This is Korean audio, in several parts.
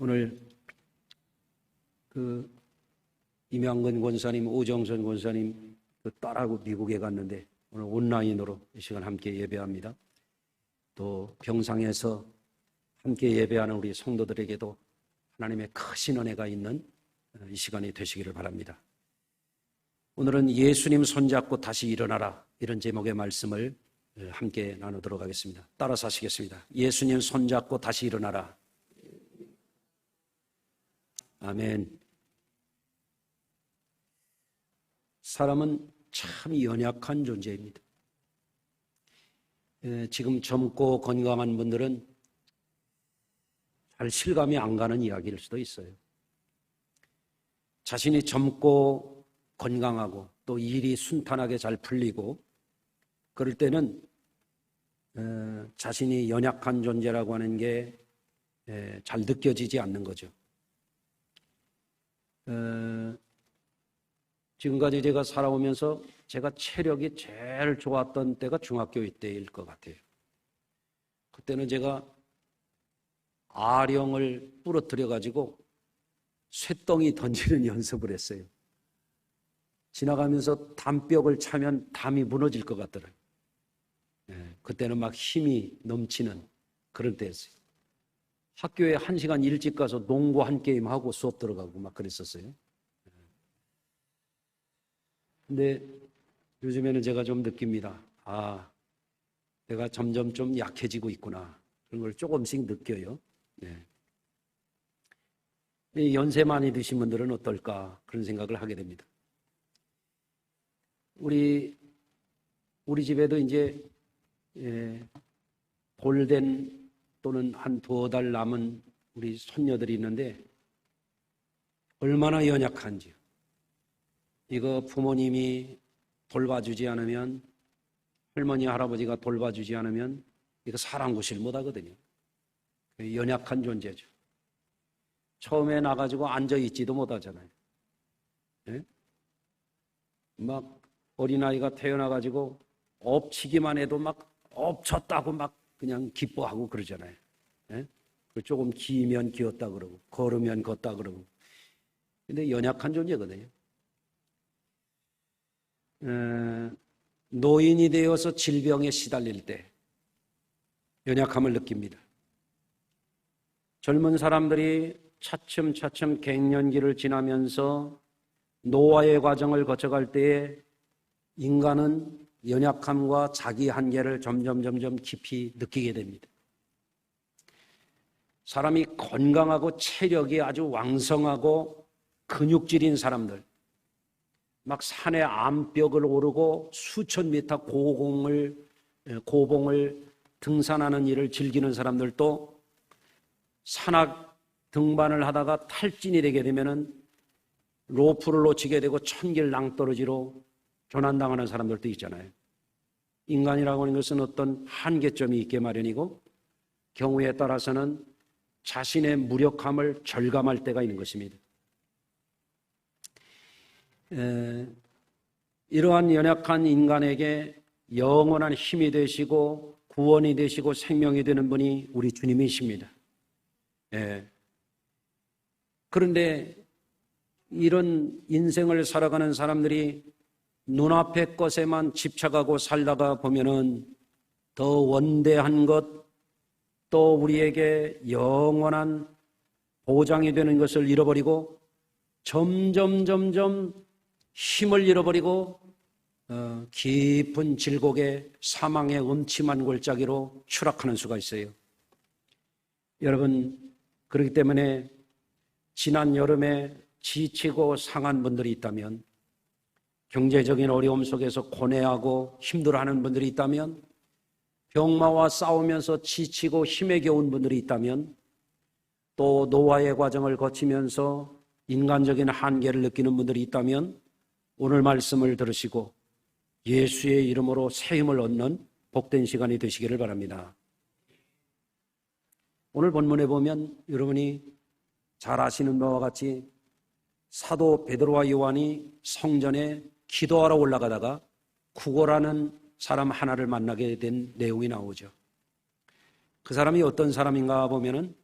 오늘 임양근 권사님, 오정선 권사님 딸하고 미국에 갔는데 오늘 온라인으로 이 시간 함께 예배합니다. 또 병상에서 함께 예배하는 우리 성도들에게도 하나님의 크신 은혜가 있는 이 시간이 되시기를 바랍니다. 오늘은 예수님 손잡고 다시 일어나라, 이런 제목의 말씀을 함께 나누도록 하겠습니다. 따라서 하시겠습니다. 예수님 손잡고 다시 일어나라. 아멘. 사람은 참 연약한 존재입니다. 지금 젊고 건강한 분들은 잘 실감이 안 가는 이야기일 수도 있어요. 자신이 젊고 건강하고 또 일이 순탄하게 잘 풀리고 그럴 때는 자신이 연약한 존재라고 하는 게 잘 느껴지지 않는 거죠. 지금까지 제가 살아오면서 제가 체력이 제일 좋았던 때가 중학교 때일 것 같아요. 그때는 제가 아령을 부러뜨려 가지고 쇳덩이 던지는 연습을 했어요. 지나가면서 담벽을 차면 담이 무너질 것 같더라고요. 그때는 막 힘이 넘치는 그런 때였어요. 학교에 1시간 일찍 가서 농구 한 게임 하고 수업 들어가고 막 그랬었어요. 근데 요즘에는 제가 좀 느낍니다. 내가 점점 좀 약해지고 있구나. 그런 걸 조금씩 느껴요. 연세 많이 드신 분들은 어떨까 그런 생각을 하게 됩니다. 우리 집에도 이제 돌된 또는 한 2달 남은 우리 손녀들이 있는데 얼마나 연약한지요. 이거 부모님이 돌봐주지 않으면, 할머니 할아버지가 돌봐주지 않으면 이거 사랑구실 못하거든요. 연약한 존재죠. 처음에 나가지고 앉아있지도 못하잖아요. 막 어린아이가 태어나가지고 엎치기만 해도 막 엎쳤다고 막 그냥 기뻐하고 그러잖아요. 조금 기면 기었다 그러고 걸으면 걷다 그러고. 근데 연약한 존재거든요. 노인이 되어서 질병에 시달릴 때 연약함을 느낍니다. 젊은 사람들이 차츰차츰 갱년기를 지나면서 노화의 과정을 거쳐갈 때에 인간은 연약함과 자기 한계를 점점 깊이 느끼게 됩니다. 사람이 건강하고 체력이 아주 왕성하고 근육질인 사람들, 막 산의 암벽을 오르고 수천 미터 고봉을 등산하는 일을 즐기는 사람들도 산악 등반을 하다가 탈진이 되게 되면은 로프를 놓치게 되고 천길 낭떠러지로 조난당하는 사람들도 있잖아요. 인간이라고 하는 것은 어떤 한계점이 있게 마련이고 경우에 따라서는 자신의 무력함을 절감할 때가 있는 것입니다. 이러한 연약한 인간에게 영원한 힘이 되시고 구원이 되시고 생명이 되는 분이 우리 주님이십니다. 그런데 이런 인생을 살아가는 사람들이 눈앞의 것에만 집착하고 살다가 보면은 더 원대한 것, 또 우리에게 영원한 보장이 되는 것을 잃어버리고 점점 힘을 잃어버리고 깊은 질곡에 사망의 음침한 골짜기로 추락하는 수가 있어요. 여러분, 그렇기 때문에 지난 여름에 지치고 상한 분들이 있다면, 경제적인 어려움 속에서 고뇌하고 힘들어하는 분들이 있다면, 병마와 싸우면서 지치고 힘에 겨운 분들이 있다면, 또 노화의 과정을 거치면서 인간적인 한계를 느끼는 분들이 있다면 오늘 말씀을 들으시고 예수의 이름으로 새 힘을 얻는 복된 시간이 되시기를 바랍니다. 오늘 본문에 보면 여러분이 잘 아시는 바와 같이 사도 베드로와 요한이 성전에 기도하러 올라가다가 구고라는 사람 하나를 만나게 된 내용이 나오죠. 그 사람이 어떤 사람인가 보면은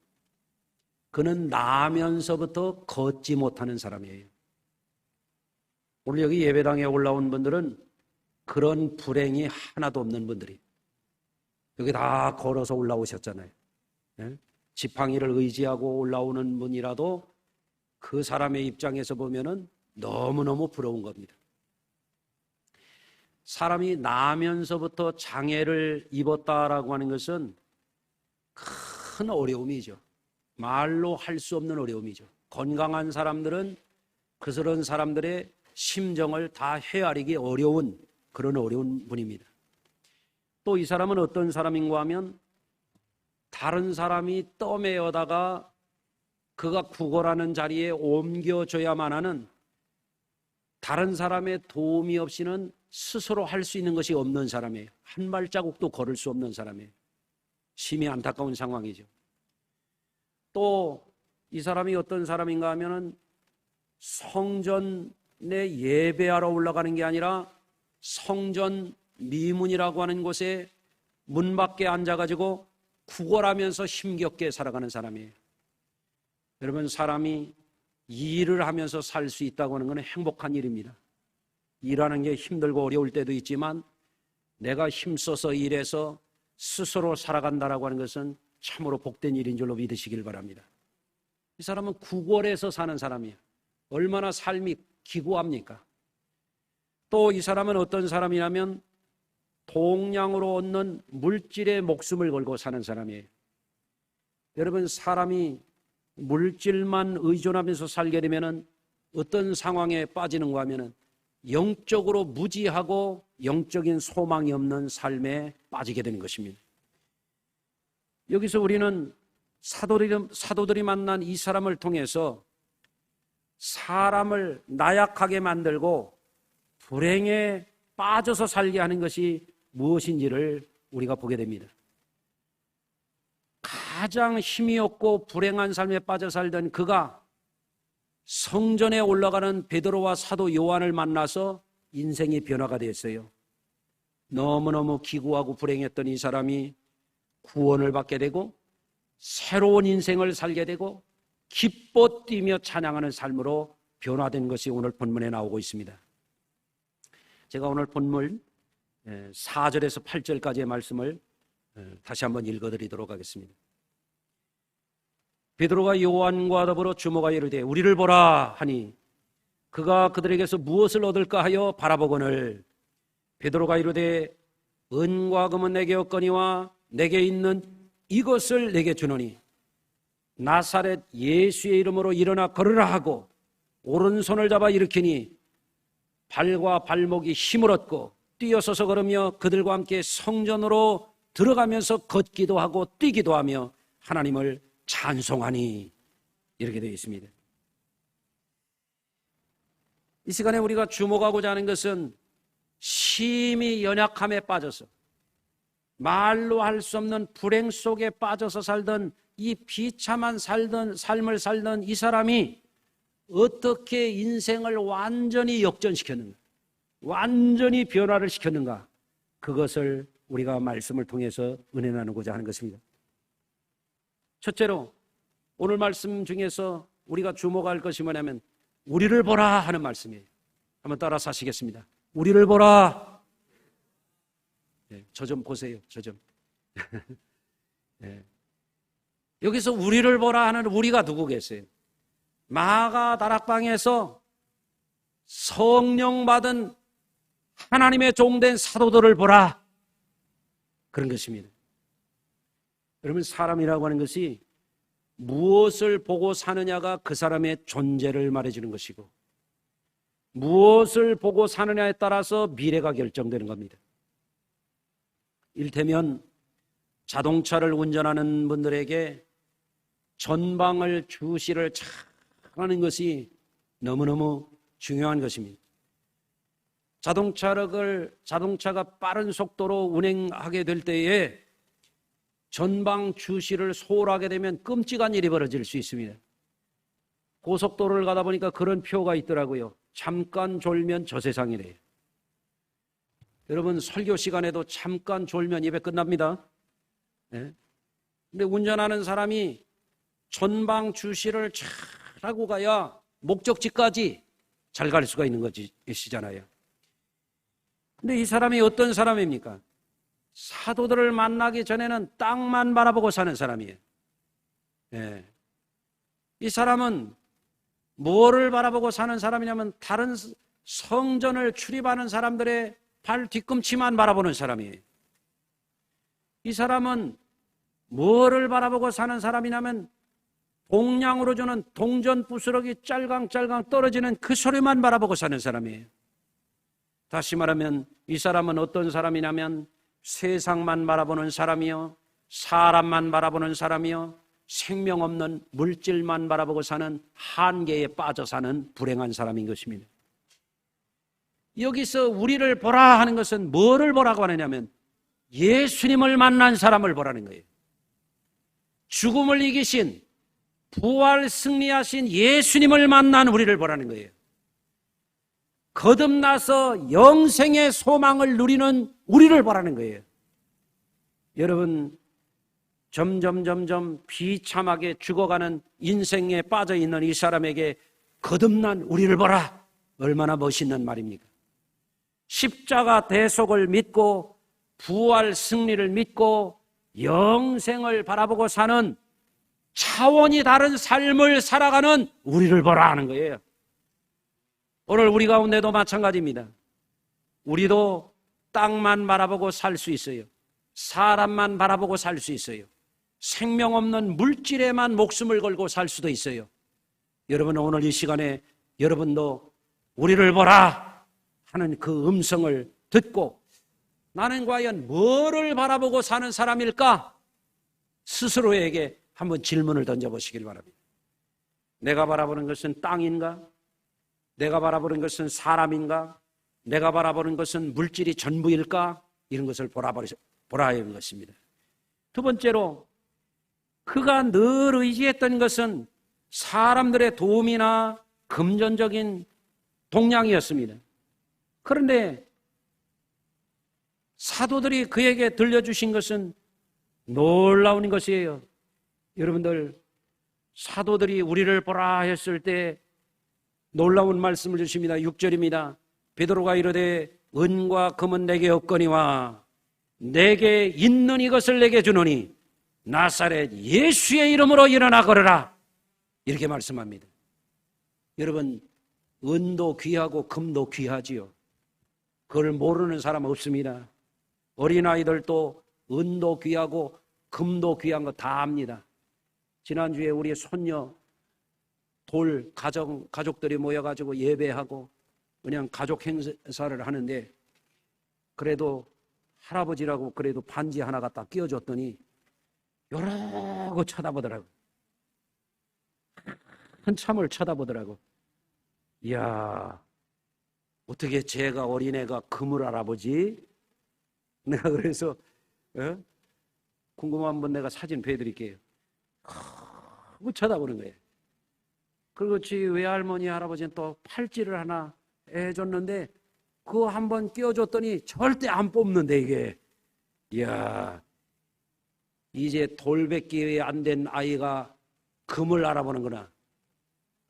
그는 나면서부터 걷지 못하는 사람이에요. 오늘 여기 예배당에 올라온 분들은 그런 불행이 하나도 없는 분들이 여기 다 걸어서 올라오셨잖아요. 예? 지팡이를 의지하고 올라오는 분이라도 그 사람의 입장에서 보면은 너무너무 부러운 겁니다. 사람이 나면서부터 장애를 입었다라고 하는 것은 큰 어려움이죠. 말로 할 수 없는 어려움이죠. 건강한 사람들은 그런 사람들의 심정을 다 헤아리기 어려운 그런 어려운 분입니다. 또 이 사람은 어떤 사람인가 하면 다른 사람이 떠매어다가 그가 구걸하는 자리에 옮겨줘야만 하는, 다른 사람의 도움이 없이는 스스로 할 수 있는 것이 없는 사람이에요. 한 발자국도 걸을 수 없는 사람이에요. 심히 안타까운 상황이죠. 또 이 사람이 어떤 사람인가 하면은 성전에 예배하러 올라가는 게 아니라 성전 미문이라고 하는 곳에 문 밖에 앉아가지고 구걸하면서 힘겹게 살아가는 사람이에요. 여러분, 사람이 일을 하면서 살 수 있다고 하는 것은 행복한 일입니다. 일하는 게 힘들고 어려울 때도 있지만 내가 힘써서 일해서 스스로 살아간다라고 하는 것은 참으로 복된 일인 줄로 믿으시길 바랍니다. 이 사람은 구걸해서 사는 사람이에요. 얼마나 삶이 기구합니까? 또 이 사람은 어떤 사람이냐면 동량으로 얻는 물질에 목숨을 걸고 사는 사람이에요. 여러분, 사람이 물질만 의존하면서 살게 되면은 어떤 상황에 빠지는가 하면은 영적으로 무지하고 영적인 소망이 없는 삶에 빠지게 되는 것입니다. 여기서 우리는 사도들이 만난 이 사람을 통해서 사람을 나약하게 만들고 불행에 빠져서 살게 하는 것이 무엇인지를 우리가 보게 됩니다. 가장 힘이 없고 불행한 삶에 빠져 살던 그가 성전에 올라가는 베드로와 사도 요한을 만나서 인생이 변화가 됐어요. 너무너무 기구하고 불행했던 이 사람이 구원을 받게 되고 새로운 인생을 살게 되고 기뻐 뛰며 찬양하는 삶으로 변화된 것이 오늘 본문에 나오고 있습니다. 제가 오늘 본문 4절에서 8절까지의 말씀을 다시 한번 읽어드리도록 하겠습니다. 베드로가 요한과 더불어 주모가 이르되 우리를 보라 하니 그가 그들에게서 무엇을 얻을까 하여 바라보거늘 베드로가 이르되 은과 금은 내게 없거니와 내게 있는 이것을 내게 주노니 나사렛 예수의 이름으로 일어나 걸으라 하고 오른손을 잡아 일으키니 발과 발목이 힘을 얻고 뛰어서서 걸으며 그들과 함께 성전으로 들어가면서 걷기도 하고 뛰기도 하며 하나님을 찬송하니, 이렇게 되어 있습니다. 이 시간에 우리가 주목하고자 하는 것은 심히 연약함에 빠져서 말로 할 수 없는 불행 속에 빠져서 살던 이 비참한 삶을 살던 이 사람이 어떻게 인생을 완전히 역전시켰는가, 완전히 변화를 시켰는가, 그것을 우리가 말씀을 통해서 은혜 나누고자 하는 것입니다. 첫째로 오늘 말씀 중에서 우리가 주목할 것이 뭐냐면 우리를 보라 하는 말씀이에요. 한번 따라서 하시겠습니다. 우리를 보라. 네, 저 좀 보세요. 저 좀. 네. 여기서 우리를 보라 하는 우리가 누구겠어요? 마가 다락방에서 성령 받은 하나님의 종된 사도들을 보라, 그런 것입니다. 여러분, 사람이라고 하는 것이 무엇을 보고 사느냐가 그 사람의 존재를 말해주는 것이고 무엇을 보고 사느냐에 따라서 미래가 결정되는 겁니다. 이를테면 자동차를 운전하는 분들에게 전방을 주시를 잘 하는 것이 너무너무 중요한 것입니다. 자동차가 빠른 속도로 운행하게 될 때에 전방 주시를 소홀하게 되면 끔찍한 일이 벌어질 수 있습니다. 고속도로를 가다 보니까 그런 표가 있더라고요. 잠깐 졸면 저 세상이래요. 여러분, 설교 시간에도 잠깐 졸면 예배 끝납니다. 네? 근데 운전하는 사람이 전방 주시를 잘 하고 가야 목적지까지 잘 갈 수가 있는 것이잖아요. 근데 이 사람이 어떤 사람입니까? 사도들을 만나기 전에는 땅만 바라보고 사는 사람이에요. 예. 이 사람은 뭐를 바라보고 사는 사람이냐면 다른 성전을 출입하는 사람들의 발 뒤꿈치만 바라보는 사람이에요. 이 사람은 뭐를 바라보고 사는 사람이냐면 동량으로 주는 동전 부스러기 짤강짤강 떨어지는 그 소리만 바라보고 사는 사람이에요. 다시 말하면 이 사람은 어떤 사람이냐면 세상만 바라보는 사람이요, 사람만 바라보는 사람이요, 생명 없는 물질만 바라보고 사는 한계에 빠져 사는 불행한 사람인 것입니다. 여기서 우리를 보라 하는 것은 뭐를 보라고 하느냐면 예수님을 만난 사람을 보라는 거예요. 죽음을 이기신 부활 승리하신 예수님을 만난 우리를 보라는 거예요. 거듭나서 영생의 소망을 누리는 우리를 보라는 거예요. 여러분, 점점 비참하게 죽어가는 인생에 빠져있는 이 사람에게 거듭난 우리를 보라. 얼마나 멋있는 말입니까? 십자가 대속을 믿고 부활 승리를 믿고 영생을 바라보고 사는 차원이 다른 삶을 살아가는 우리를 보라 하는 거예요. 오늘 우리 가운데도 마찬가지입니다. 우리도 땅만 바라보고 살 수 있어요. 사람만 바라보고 살 수 있어요. 생명 없는 물질에만 목숨을 걸고 살 수도 있어요. 여러분, 오늘 이 시간에 여러분도 우리를 보라 하는 그 음성을 듣고 나는 과연 뭐를 바라보고 사는 사람일까? 스스로에게 한번 질문을 던져보시길 바랍니다. 내가 바라보는 것은 땅인가? 내가 바라보는 것은 사람인가? 내가 바라보는 것은 물질이 전부일까? 이런 것을 보라 하는 것입니다. 두 번째로 그가 늘 의지했던 것은 사람들의 도움이나 금전적인 동량이었습니다. 그런데 사도들이 그에게 들려주신 것은 놀라운 것이에요. 여러분들, 사도들이 우리를 보라 했을 때 놀라운 말씀을 주십니다. 6절입니다. 베드로가 이르되 은과 금은 내게 없거니와 내게 있는 이것을 내게 주노니 나사렛 예수의 이름으로 일어나 걸어라. 이렇게 말씀합니다. 여러분, 은도 귀하고 금도 귀하지요. 그걸 모르는 사람 없습니다. 어린아이들도 은도 귀하고 금도 귀한 거 다 압니다. 지난주에 우리 손녀 가족들이 모여가지고 예배하고 그냥 가족 행사를 하는데 그래도 할아버지라고 그래도 반지 하나 갖다 끼워줬더니 여러 거 쳐다보더라고. 한참을 쳐다보더라고. 이야, 어떻게 제가 어린애가 금을 알아보지? 내가 그래서 궁금한 분 내가 사진 보여드릴게요. 뭐 쳐다보는 거예요. 그렇지, 외할머니 할아버지는 또 팔찌를 하나 해줬는데 그거 한번 끼워줬더니 절대 안 뽑는데 이게. 이야, 이제 돌베끼 안 된 아이가 금을 알아보는구나.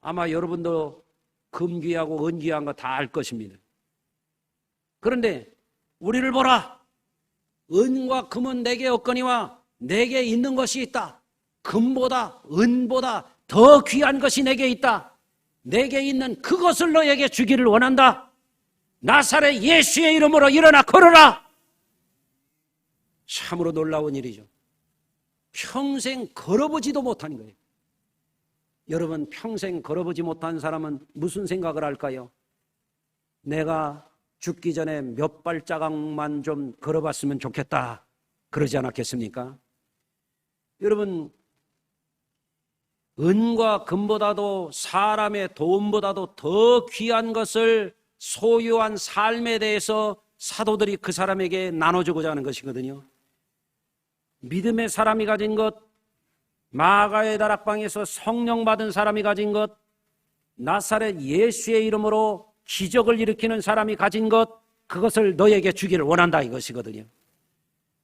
아마 여러분도 금 귀하고 은 귀한 거 다 알 것입니다. 그런데 우리를 보라. 은과 금은 내게 없거니와 내게 있는 것이 있다. 금보다 은보다 더 귀한 것이 내게 있다. 내게 있는 그것을 너에게 주기를 원한다. 나사렛 예수의 이름으로 일어나 걸어라. 참으로 놀라운 일이죠. 평생 걸어보지도 못한 거예요. 여러분, 평생 걸어보지 못한 사람은 무슨 생각을 할까요? 내가 죽기 전에 몇 발자국만 좀 걸어봤으면 좋겠다, 그러지 않았겠습니까? 여러분, 은과 금보다도 사람의 도움보다도 더 귀한 것을 소유한 삶에 대해서 사도들이 그 사람에게 나눠주고자 하는 것이거든요. 믿음의 사람이 가진 것, 마가의 다락방에서 성령 받은 사람이 가진 것, 나사렛 예수의 이름으로 기적을 일으키는 사람이 가진 것, 그것을 너에게 주기를 원한다 이것이거든요.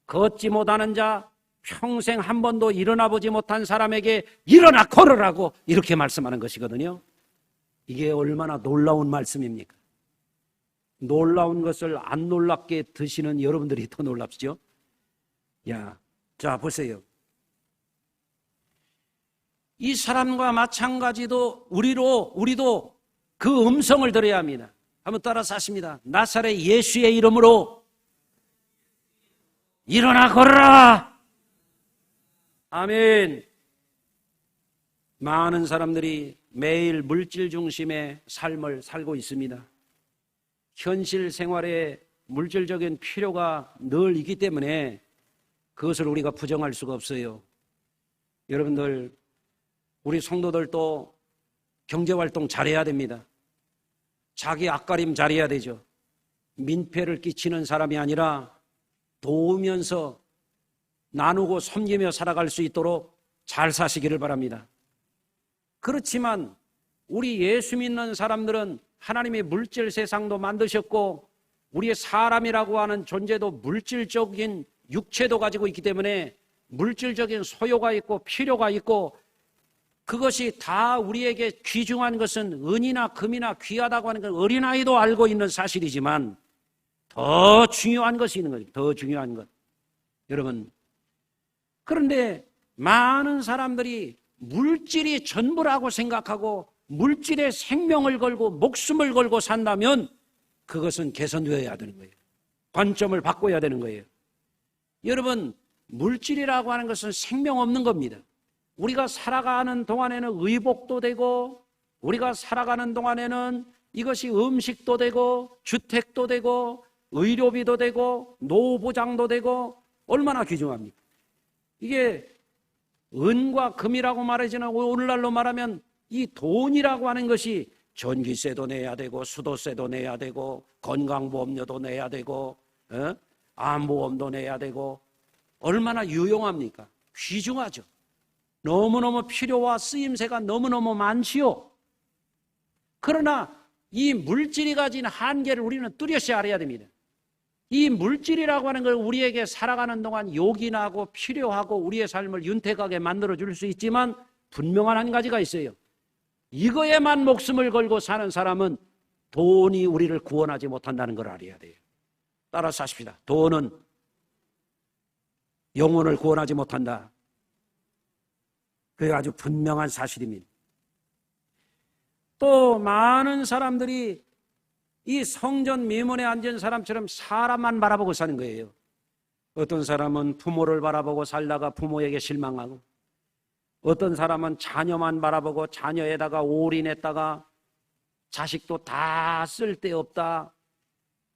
걷지 못하는 자, 평생 한 번도 일어나 보지 못한 사람에게 일어나 걸으라고 이렇게 말씀하는 것이거든요. 이게 얼마나 놀라운 말씀입니까? 놀라운 것을 안 놀랍게 드시는 여러분들이 더 놀랍시죠? 자, 보세요. 이 사람과 마찬가지도 우리도 그 음성을 들어야 합니다. 한번 따라서 하십니다. 나사렛 예수의 이름으로 일어나 걸어라. 아멘. 많은 사람들이 매일 물질 중심의 삶을 살고 있습니다. 현실 생활에 물질적인 필요가 늘 있기 때문에 그것을 우리가 부정할 수가 없어요. 여러분들, 우리 성도들도 경제활동 잘해야 됩니다. 자기 앞가림 잘해야 되죠. 민폐를 끼치는 사람이 아니라 도우면서 나누고 섬기며 살아갈 수 있도록 잘 사시기를 바랍니다. 그렇지만 우리 예수 믿는 사람들은 하나님이 물질 세상도 만드셨고 우리의 사람이라고 하는 존재도 물질적인 육체도 가지고 있기 때문에 물질적인 소요가 있고 필요가 있고 그것이 다 우리에게 귀중한 것은 은이나 금이나 귀하다고 하는 건 어린아이도 알고 있는 사실이지만 더 중요한 것이 있는 거죠. 더 중요한 것. 여러분, 그런데 많은 사람들이 물질이 전부라고 생각하고 물질에 생명을 걸고 목숨을 걸고 산다면 그것은 개선되어야 되는 거예요. 관점을 바꿔야 되는 거예요. 여러분, 물질이라고 하는 것은 생명 없는 겁니다. 우리가 살아가는 동안에는 의복도 되고 우리가 살아가는 동안에는 이것이 음식도 되고 주택도 되고 의료비도 되고 노후보장도 되고 얼마나 귀중합니까? 이게 은과 금이라고 말하지는 오늘날로 말하면 이 돈이라고 하는 것이 전기세도 내야 되고 수도세도 내야 되고 건강보험료도 내야 되고 암보험도 내야 되고 얼마나 유용합니까? 귀중하죠. 너무너무 필요와 쓰임새가 너무너무 많지요. 그러나 이 물질이 가진 한계를 우리는 뚜렷이 알아야 됩니다. 이 물질이라고 하는 걸 우리에게 살아가는 동안 요긴하고 필요하고 우리의 삶을 윤택하게 만들어줄 수 있지만 분명한 한 가지가 있어요. 이거에만 목숨을 걸고 사는 사람은 돈이 우리를 구원하지 못한다는 걸 알아야 돼요. 따라서 하십시다. 돈은 영혼을 구원하지 못한다. 그게 아주 분명한 사실입니다. 또 많은 사람들이 이 성전 미문에 앉은 사람처럼 사람만 바라보고 사는 거예요. 어떤 사람은 부모를 바라보고 살다가 부모에게 실망하고 어떤 사람은 자녀만 바라보고 자녀에다가 올인했다가 자식도 다 쓸데없다,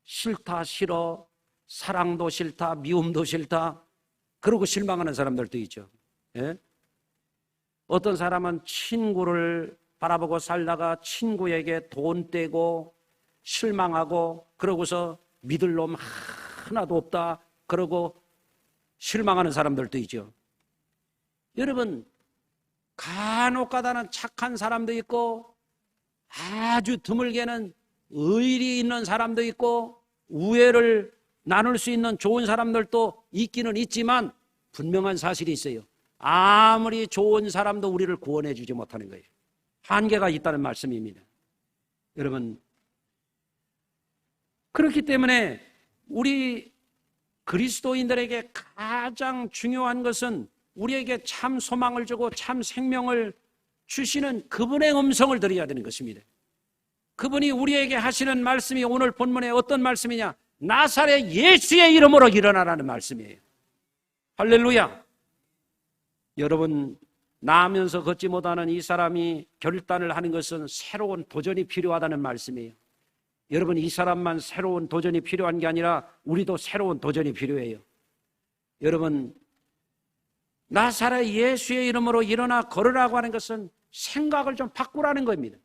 싫다, 싫어, 사랑도 싫다, 미움도 싫다 그러고 실망하는 사람들도 있죠. 예? 어떤 사람은 친구를 바라보고 살다가 친구에게 돈 떼고 실망하고 그러고서 믿을 놈 하나도 없다 그러고 실망하는 사람들도 있죠. 여러분, 간혹가다는 착한 사람도 있고 아주 드물게는 의리 있는 사람도 있고 우애를 나눌 수 있는 좋은 사람들도 있기는 있지만 분명한 사실이 있어요. 아무리 좋은 사람도 우리를 구원해 주지 못하는 거예요. 한계가 있다는 말씀입니다. 여러분, 그렇기 때문에 우리 그리스도인들에게 가장 중요한 것은 우리에게 참 소망을 주고 참 생명을 주시는 그분의 음성을 들어야 되는 것입니다. 그분이 우리에게 하시는 말씀이 오늘 본문에 어떤 말씀이냐? 나사렛 예수의 이름으로 일어나라는 말씀이에요. 할렐루야. 여러분, 나면서 걷지 못하는 이 사람이 결단을 하는 것은 새로운 도전이 필요하다는 말씀이에요. 여러분, 이 사람만 새로운 도전이 필요한 게 아니라 우리도 새로운 도전이 필요해요. 여러분, 나사렛 예수의 이름으로 일어나 걸으라고 하는 것은 생각을 좀 바꾸라는 겁니다.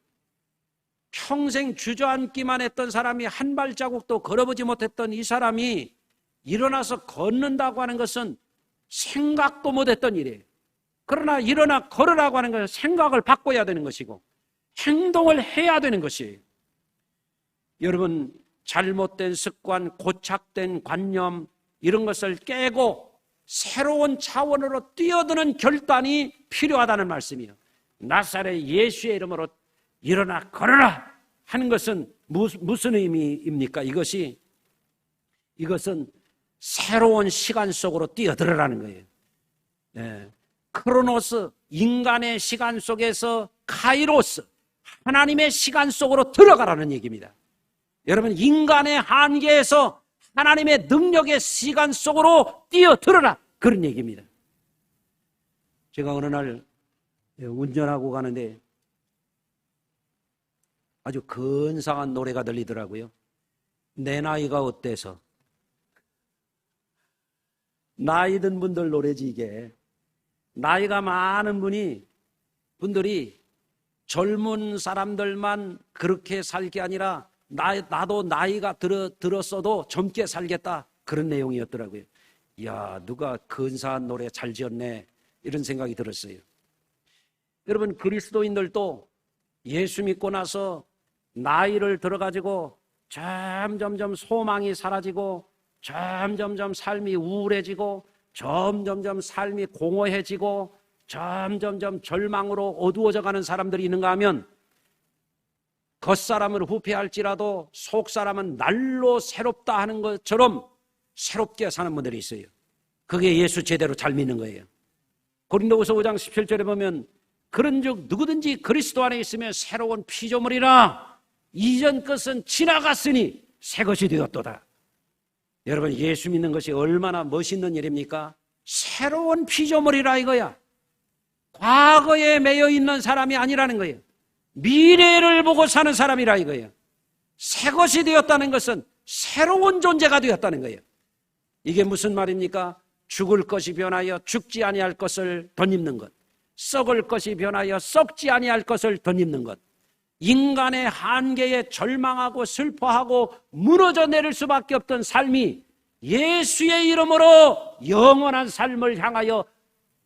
평생 주저앉기만 했던 사람이 한 발자국도 걸어보지 못했던 이 사람이 일어나서 걷는다고 하는 것은 생각도 못했던 일이에요. 그러나 일어나 걸으라고 하는 것은 생각을 바꿔야 되는 것이고 행동을 해야 되는 것이에요. 여러분, 잘못된 습관, 고착된 관념 이런 것을 깨고 새로운 차원으로 뛰어드는 결단이 필요하다는 말씀이에요. 나사렛 예수의 이름으로 일어나 걸어라 하는 것은 무슨 의미입니까? 이것은 새로운 시간 속으로 뛰어들어라는 거예요. 네. 크로노스, 인간의 시간 속에서 카이로스, 하나님의 시간 속으로 들어가라는 얘기입니다. 여러분, 인간의 한계에서 하나님의 능력의 시간 속으로 뛰어들어라, 그런 얘기입니다. 제가 어느 날 운전하고 가는데 아주 근사한 노래가 들리더라고요. 내 나이가 어때서? 나이 든 분들 노래지 이게. 나이가 많은 분들이 젊은 사람들만 그렇게 살 게 아니라 나도 나이가 들었어도 젊게 살겠다, 그런 내용이었더라고요. 이야, 누가 근사한 노래 잘 지었네, 이런 생각이 들었어요. 여러분, 그리스도인들도 예수 믿고 나서 나이를 들어가지고 점점점 소망이 사라지고 점점점 삶이 우울해지고 점점점 삶이 공허해지고 점점점 절망으로 어두워져가는 사람들이 있는가 하면 겉사람을 후패할지라도 속사람은 날로 새롭다 하는 것처럼 새롭게 사는 분들이 있어요. 그게 예수 제대로 잘 믿는 거예요. 고린도후서 5장 17절에 보면 그런즉 누구든지 그리스도 안에 있으면 새로운 피조물이라, 이전 것은 지나갔으니 새 것이 되었도다. 여러분, 예수 믿는 것이 얼마나 멋있는 일입니까? 새로운 피조물이라 이거야. 과거에 매여 있는 사람이 아니라는 거예요. 미래를 보고 사는 사람이라 이거예요. 새 것이 되었다는 것은 새로운 존재가 되었다는 거예요. 이게 무슨 말입니까? 죽을 것이 변하여 죽지 아니할 것을 덧입는 것, 썩을 것이 변하여 썩지 아니할 것을 덧입는 것, 인간의 한계에 절망하고 슬퍼하고 무너져 내릴 수밖에 없던 삶이 예수의 이름으로 영원한 삶을 향하여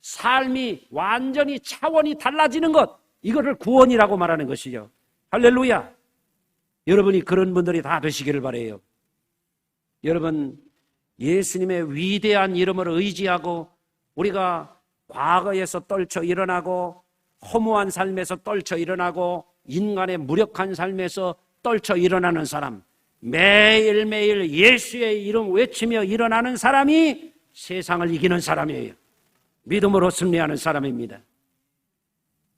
삶이 완전히 차원이 달라지는 것, 이거를 구원이라고 말하는 것이죠. 할렐루야. 여러분이 그런 분들이 다 되시기를 바라요. 여러분, 예수님의 위대한 이름을 의지하고 우리가 과거에서 떨쳐 일어나고 허무한 삶에서 떨쳐 일어나고 인간의 무력한 삶에서 떨쳐 일어나는 사람, 매일매일 예수의 이름 외치며 일어나는 사람이 세상을 이기는 사람이에요. 믿음으로 승리하는 사람입니다.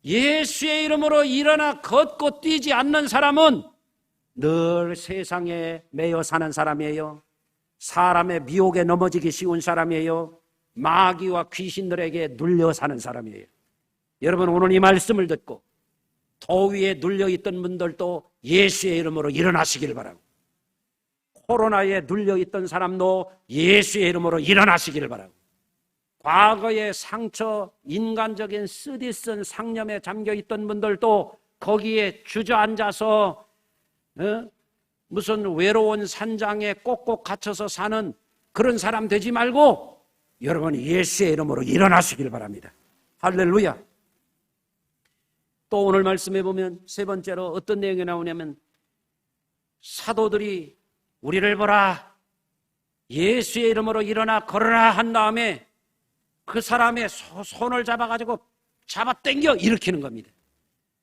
예수의 이름으로 일어나 걷고 뛰지 않는 사람은 늘 세상에 매여 사는 사람이에요. 사람의 미혹에 넘어지기 쉬운 사람이에요. 마귀와 귀신들에게 눌려 사는 사람이에요. 여러분, 오늘 이 말씀을 듣고 더위에 눌려있던 분들도 예수의 이름으로 일어나시길 바라고, 코로나에 눌려있던 사람도 예수의 이름으로 일어나시길 바라고, 과거의 상처, 인간적인 쓰디쓴 상념에 잠겨있던 분들도 거기에 주저앉아서 무슨 외로운 산장에 꼭꼭 갇혀서 사는 그런 사람 되지 말고 여러분이 예수의 이름으로 일어나시길 바랍니다. 할렐루야. 또 오늘 말씀해 보면 세 번째로 어떤 내용이 나오냐면, 사도들이 우리를 보라, 예수의 이름으로 일어나 걸어라 한 다음에 그 사람의 손을 잡아가지고 잡아당겨 일으키는 겁니다.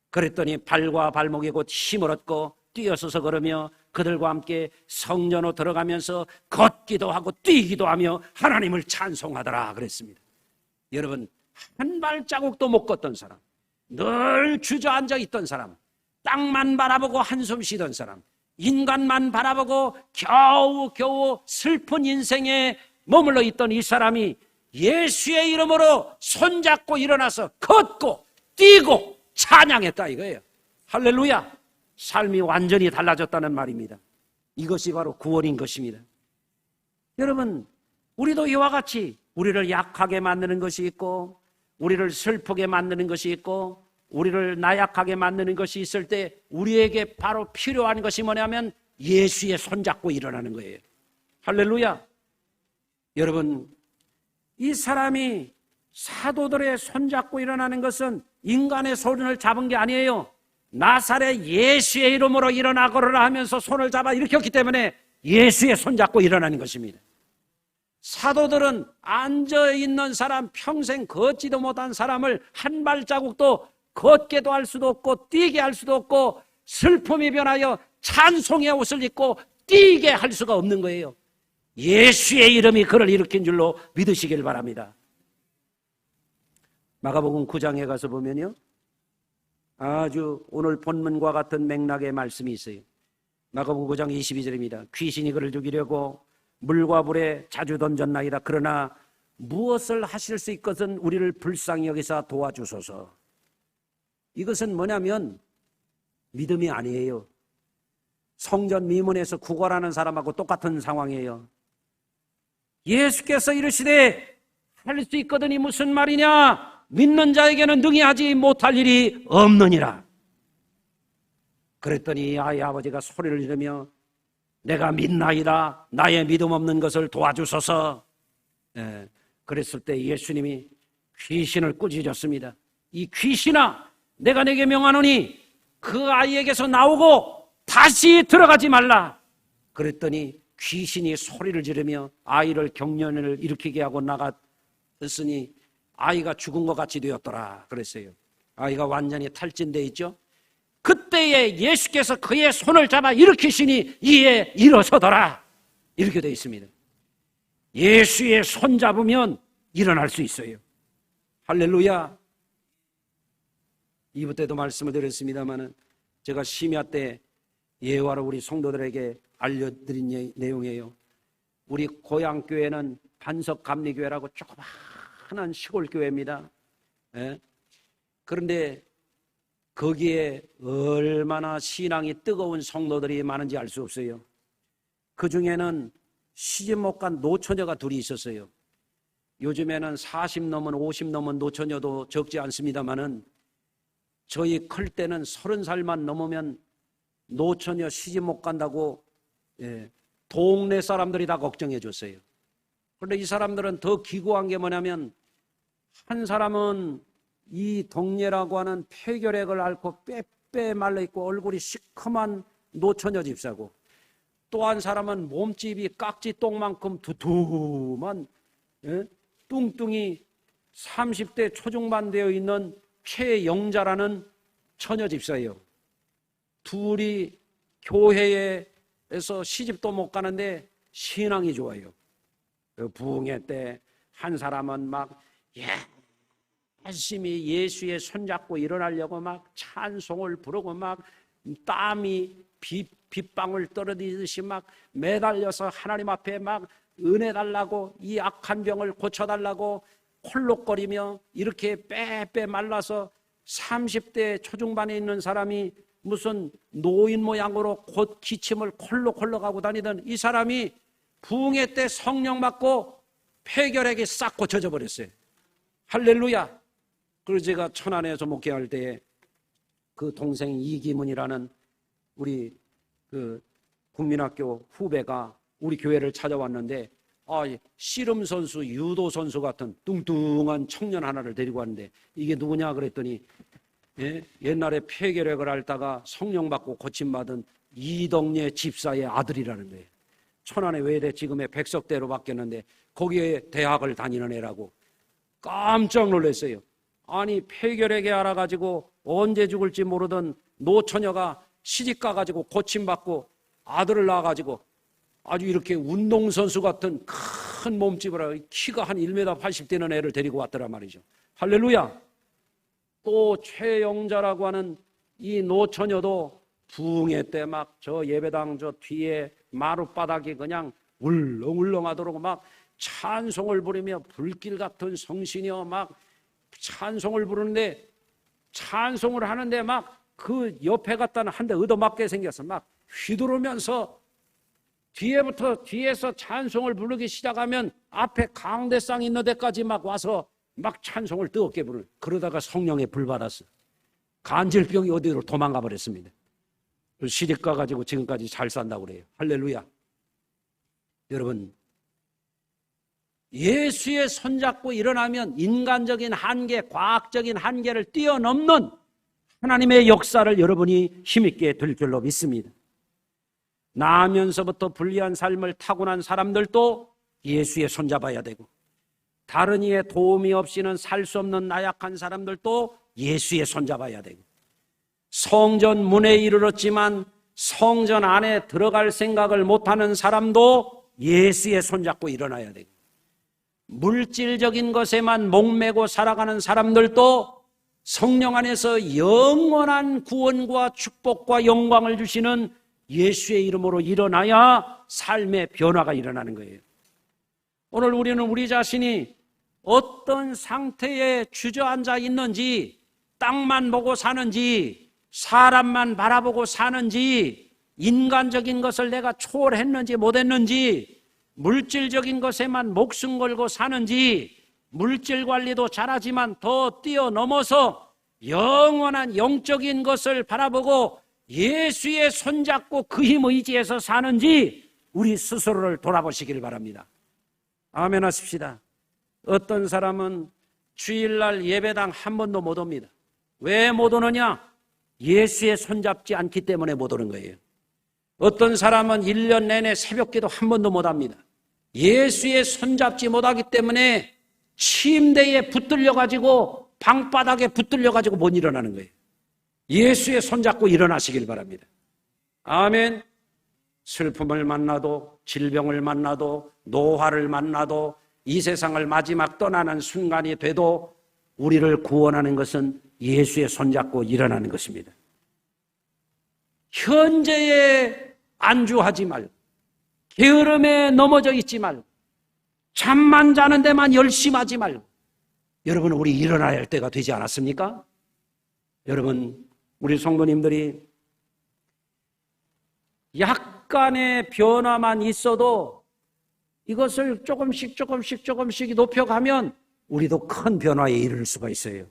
그랬더니 발과 발목이 곧 힘을 얻고 뛰어서서 걸으며 그들과 함께 성전으로 들어가면서 걷기도 하고 뛰기도 하며 하나님을 찬송하더라 그랬습니다. 여러분, 한 발자국도 못 걷던 사람, 늘 주저앉아 있던 사람, 땅만 바라보고 한숨 쉬던 사람, 인간만 바라보고 겨우 슬픈 인생에 머물러 있던 이 사람이 예수의 이름으로 손잡고 일어나서 걷고 뛰고 찬양했다 이거예요. 할렐루야. 삶이 완전히 달라졌다는 말입니다. 이것이 바로 구원인 것입니다. 여러분, 우리도 이와 같이 우리를 약하게 만드는 것이 있고, 우리를 슬프게 만드는 것이 있고, 우리를 나약하게 만드는 것이 있을 때 우리에게 바로 필요한 것이 뭐냐면 예수의 손잡고 일어나는 거예요. 할렐루야. 여러분, 이 사람이 사도들의 손잡고 일어나는 것은 인간의 손을 잡은 게 아니에요. 나사렛 예수의 이름으로 일어나 걸으라 하면서 손을 잡아 일으켰기 때문에 예수의 손잡고 일어나는 것입니다. 사도들은 앉아있는 사람, 평생 걷지도 못한 사람을 한 발자국도 걷게도 할 수도 없고 뛰게 할 수도 없고 슬픔이 변하여 찬송의 옷을 입고 뛰게 할 수가 없는 거예요. 예수의 이름이 그를 일으킨 줄로 믿으시길 바랍니다. 마가복음 9장에 가서 보면요, 아주 오늘 본문과 같은 맥락의 말씀이 있어요. 마가복음 9장 22절입니다. 귀신이 그를 죽이려고 물과 불에 자주 던졌나이다. 그러나 무엇을 하실 수 있것은 우리를 불쌍히 여기사 도와주소서. 이것은 뭐냐면 믿음이 아니에요. 성전 미문에서 구걸하는 사람하고 똑같은 상황이에요. 예수께서 이르시되 할 수 있거든이 무슨 말이냐? 믿는 자에게는 능히 하지 못할 일이 없느니라. 그랬더니 아이 아버지가 소리를 지르며 내가 믿나이다. 나의 믿음 없는 것을 도와주소서. 그랬을 때 예수님이 귀신을 꾸짖었습니다. 이 귀신아, 내가 내게 명하노니 그 아이에게서 나오고 다시 들어가지 말라. 그랬더니 귀신이 소리를 지르며 아이를 경련을 일으키게 하고 나갔으니 아이가 죽은 것 같이 되었더라. 그랬어요. 아이가 완전히 탈진돼 있죠. 그때에 예수께서 그의 손을 잡아 일으키시니 이에 일어서더라. 이렇게 되어 있습니다. 예수의 손 잡으면 일어날 수 있어요. 할렐루야. 2부 때도 말씀을 드렸습니다만 제가 심야 때 예화로 우리 성도들에게 알려드린 내용이에요. 우리 고향교회는 반석감리교회라고 조그마한 시골교회입니다. 그런데 거기에 얼마나 신앙이 뜨거운 성도들이 많은지 알 수 없어요. 그 중에는 시집 못 간 노처녀가 둘이 있었어요. 요즘에는 40 넘은 50 넘은 노처녀도 적지 않습니다만은 저희 클 때는 30살만 넘으면 노처녀 시집 못 간다고 동네 사람들이 다 걱정해 줬어요. 그런데 이 사람들은 더 기구한 게 뭐냐면 한 사람은 이 동예라고 하는 폐결핵을 앓고 빼빼 말라있고 얼굴이 시커먼 노처녀 집사고 또 한 사람은 몸집이 깍지 똥만큼 두툼한 뚱뚱이 30대 초중반 되어 있는 최영자라는 처녀 집사예요. 둘이 교회에서 시집도 못 가는데 신앙이 좋아요. 부흥회 때 한 사람은 막 열심히 예수의 손잡고 일어나려고 막 찬송을 부르고 막 땀이 빗방울 떨어지듯이 막 매달려서 하나님 앞에 막 은혜 달라고 이 악한 병을 고쳐달라고 콜록거리며 이렇게 빼빼 말라서 30대 초중반에 있는 사람이 무슨 노인 모양으로 곧 기침을 콜록콜록 하고 다니던 이 사람이 부흥회 때 성령 받고 폐결핵이 싹 고쳐져 버렸어요. 할렐루야. 그래서 제가 천안에서 목회할 때에 그 동생 이기문이라는 우리 그 국민학교 후배가 우리 교회를 찾아왔는데 씨름 선수, 유도 선수 같은 뚱뚱한 청년 하나를 데리고 왔는데 이게 누구냐 그랬더니 옛날에 폐결핵을 앓다가 성령 받고 고침받은 이덕예 집사의 아들이라는 거예요. 천안의 외대 지금의 백석대로 바뀌었는데 거기에 대학을 다니는 애라고. 깜짝 놀랐어요. 아니 폐결핵에 알아가지고 언제 죽을지 모르던 노처녀가 시집 가가지고 고침받고 아들을 낳아가지고 아주 이렇게 운동선수 같은 큰 몸집을 하고 키가 한 1m 80 되는 애를 데리고 왔더란 말이죠. 할렐루야. 또 최영자라고 하는 이 노처녀도 부흥회 때 막 저 예배당 저 뒤에 마룻바닥이 그냥 울렁울렁하도록 막 찬송을 부르며 불길 같은 성신이여 막 찬송을 부르는데 찬송을 하는데 막 그 옆에 갖다는 한 대 얻어맞게 생겼어. 막 휘두르면서 뒤에서 찬송을 부르기 시작하면 앞에 강대상 있는 데까지 막 와서 막 찬송을 뜨겁게 부르는. 그러다가 성령에 불 받았어. 간질병이 어디로 도망가 버렸습니다. 시집 가가지고 지금까지 잘 산다고 그래요. 할렐루야. 여러분, 예수의 손잡고 일어나면 인간적인 한계, 과학적인 한계를 뛰어넘는 하나님의 역사를 여러분이 힘있게 될 줄로 믿습니다. 나면서부터 불리한 삶을 타고난 사람들도 예수의 손잡아야 되고, 다른 이의 도움이 없이는 살 수 없는 나약한 사람들도 예수의 손잡아야 되고, 성전 문에 이르렀지만 성전 안에 들어갈 생각을 못하는 사람도 예수의 손잡고 일어나야 되고, 물질적인 것에만 목매고 살아가는 사람들도 성령 안에서 영원한 구원과 축복과 영광을 주시는 예수의 이름으로 일어나야 삶의 변화가 일어나는 거예요. 오늘 우리는 우리 자신이 어떤 상태에 주저앉아 있는지, 땅만 보고 사는지, 사람만 바라보고 사는지, 인간적인 것을 내가 초월했는지 못했는지, 물질적인 것에만 목숨 걸고 사는지, 물질 관리도 잘하지만 더 뛰어넘어서 영원한 영적인 것을 바라보고 예수의 손잡고 그 힘 의지해서 사는지 우리 스스로를 돌아보시길 바랍니다. 아멘 하십시다. 어떤 사람은 주일날 예배당 한 번도 못 옵니다. 왜 못 오느냐? 예수의 손잡지 않기 때문에 못 오는 거예요. 어떤 사람은 1년 내내 새벽기도 한 번도 못 합니다. 예수의 손잡지 못하기 때문에 침대에 붙들려가지고 방바닥에 붙들려가지고 못 일어나는 거예요. 예수의 손잡고 일어나시길 바랍니다. 아멘. 슬픔을 만나도, 질병을 만나도, 노화를 만나도, 이 세상을 마지막 떠나는 순간이 돼도 우리를 구원하는 것은 예수의 손잡고 일어나는 것입니다. 현재에 안주하지 말고, 게으름에 넘어져 있지 말고, 잠만 자는 데만 열심하지 말고, 여러분, 우리 일어나야 할 때가 되지 않았습니까? 여러분, 우리 성도님들이 약간의 변화만 있어도 이것을 조금씩 높여가면 우리도 큰 변화에 이를 수가 있어요.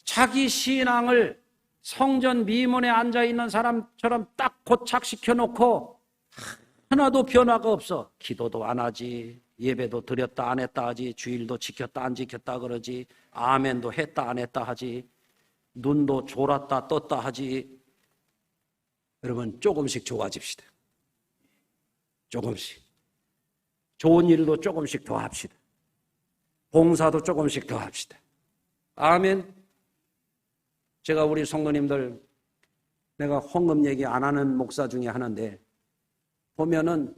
자기 신앙을 성전 미문에 앉아있는 사람처럼 딱 고착시켜 놓고 하나도 변화가 없어. 기도도 안 하지, 예배도 드렸다 안 했다 하지, 주일도 지켰다 안 지켰다 그러지, 아멘도 했다 안 했다 하지, 눈도 졸았다 떴다 하지. 여러분, 조금씩 좋아집시다. 조금씩. 좋은 일도 조금씩 더 합시다. 봉사도 조금씩 더 합시다. 아멘. 제가 우리 성도님들, 내가 헌금 얘기 안 하는 목사 중에 하나인데, 보면은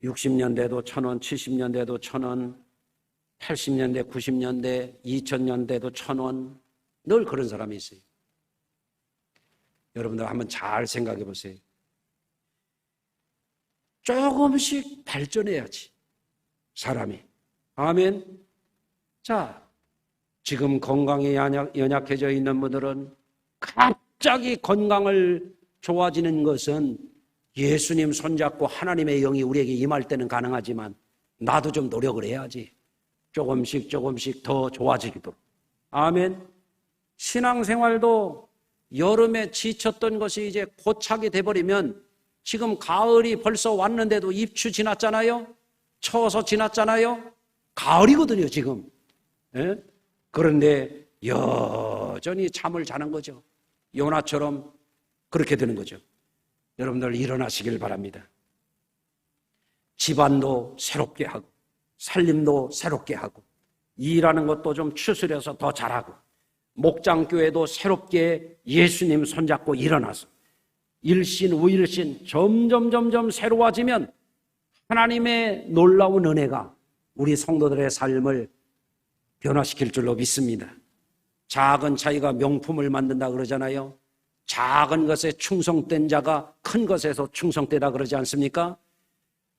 60년대도 1,000원, 70년대도 1,000원, 80년대, 90년대, 2000년대도 1,000원, 늘 그런 사람이 있어요. 여러분들 한번 잘 생각해 보세요. 조금씩 발전해야지, 사람이. 아멘. 자, 지금 건강이 연약해져 있는 분들은 갑자기 건강을 좋아지는 것은 예수님 손잡고 하나님의 영이 우리에게 임할 때는 가능하지만 나도 좀 노력을 해야지. 조금씩 더 좋아지도록. 아멘. 신앙생활도 여름에 지쳤던 것이 이제 고착이 돼버리면, 지금 가을이 벌써 왔는데도 입추 지났잖아요. 처서 지났잖아요. 가을이거든요, 지금. 예? 그런데 여전히 잠을 자는 거죠. 요나처럼 그렇게 되는 거죠. 여러분들 일어나시길 바랍니다. 집안도 새롭게 하고, 살림도 새롭게 하고, 일하는 것도 좀 추스려서 더 잘하고, 목장교회도 새롭게 예수님 손잡고 일어나서 일신 우일신 점점 새로워지면 하나님의 놀라운 은혜가 우리 성도들의 삶을 변화시킬 줄로 믿습니다. 작은 차이가 명품을 만든다 그러잖아요. 작은 것에 충성된 자가 큰 것에서 충성되다 그러지 않습니까?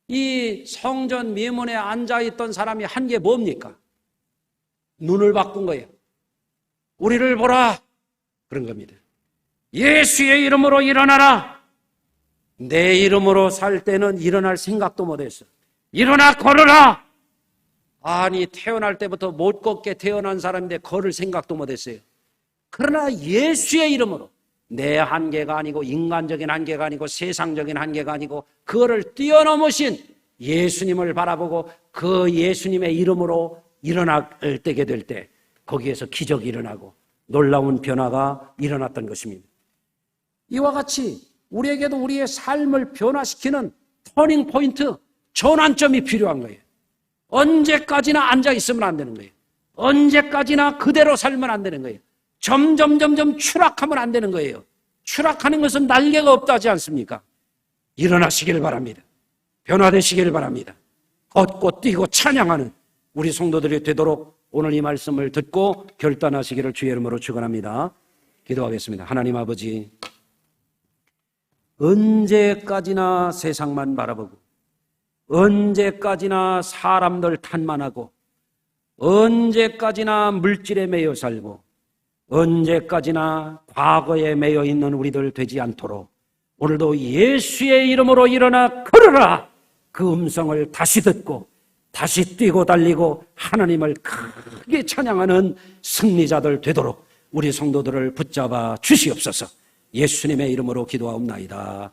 이 성전 미문에 앉아있던 사람이 한 게 뭡니까? 눈을 바꾼 거예요. 우리를 보라, 그런 겁니다. 예수의 이름으로 일어나라. 내 이름으로 살 때는 일어날 생각도 못했어. 일어나 걸어라. 아니, 태어날 때부터 못 걷게 태어난 사람인데 걸을 생각도 못했어요. 그러나 예수의 이름으로, 내 한계가 아니고 인간적인 한계가 아니고 세상적인 한계가 아니고 그거를 뛰어넘으신 예수님을 바라보고 그 예수님의 이름으로 일어날 때게 될 때 거기에서 기적이 일어나고 놀라운 변화가 일어났던 것입니다. 이와 같이 우리에게도 우리의 삶을 변화시키는 터닝 포인트, 전환점이 필요한 거예요. 언제까지나 앉아 있으면 안 되는 거예요. 언제까지나 그대로 살면 안 되는 거예요. 점점 추락하면 안 되는 거예요. 추락하는 것은 날개가 없다 하지 않습니까? 일어나시길 바랍니다. 변화되시길 바랍니다. 걷고 뛰고 찬양하는 우리 성도들이 되도록 오늘 이 말씀을 듣고 결단하시기를 주의 이름으로 축원합니다. 기도하겠습니다. 하나님 아버지, 언제까지나 세상만 바라보고 언제까지나 사람들 탓만하고 언제까지나 물질에 매여 살고 언제까지나 과거에 매여 있는 우리들 되지 않도록 오늘도 예수의 이름으로 일어나 걸어라! 그 음성을 다시 듣고 다시 뛰고 달리고 하나님을 크게 찬양하는 승리자들 되도록 우리 성도들을 붙잡아 주시옵소서. 예수님의 이름으로 기도하옵나이다.